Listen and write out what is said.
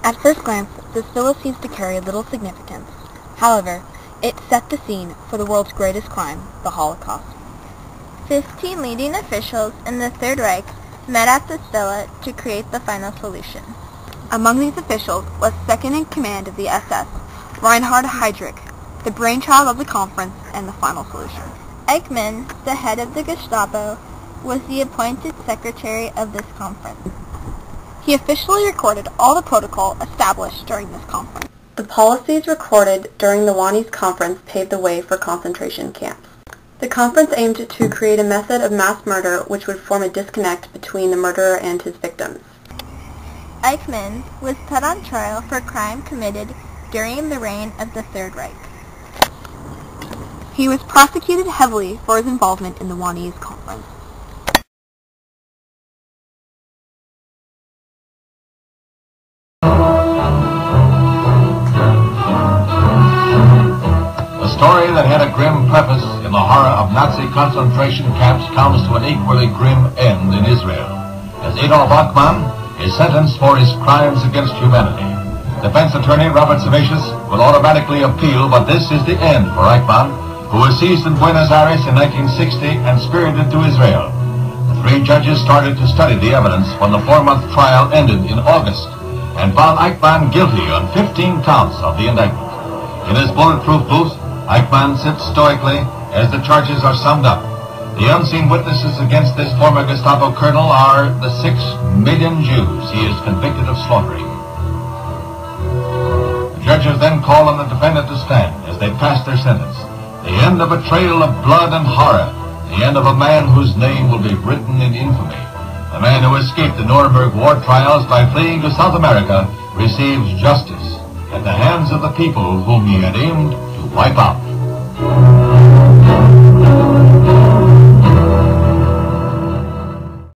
At first glance, this villa seems to carry little significance. However, it set the scene for the world's greatest crime, the Holocaust. 15 leading officials in the Third Reich met at this villa to create the final solution. Among these officials was second in command of the SS, Reinhard Heydrich, the brainchild of the conference and the final solution. Eichmann, the head of the Gestapo, was the appointed secretary of this conference. He officially recorded all the protocol established during this conference. The policies recorded during the Wannsee conference paved the way for concentration camps. The conference aimed to create a method of mass murder which would form a disconnect between the murderer and his victims. Eichmann was put on trial for crime committed during the reign of the Third Reich. He was prosecuted heavily for his involvement in the Wannsee conference. The story that had a grim preface in the horror of Nazi concentration camps comes to an equally grim end in Israel, as Adolf Eichmann is sentenced for his crimes against humanity. Defense attorney Robert Savatius will automatically appeal, but this is the end for Eichmann, who was seized in Buenos Aires in 1960 and spirited to Israel. The three judges started to study the evidence when the 4-month trial ended in August and found Eichmann guilty on 15 counts of the indictment. In his bulletproof booth, Eichmann sits stoically as the charges are summed up. The unseen witnesses against this former Gestapo colonel are the 6 million Jews he is convicted of slaughtering. The judges then call on the defendant to stand as they pass their sentence. The end of a trail of blood and horror. The end of a man whose name will be written in infamy. The man who escaped the Nuremberg war trials by fleeing to South America receives justice at the hands of the people whom he had aimed to wipe out.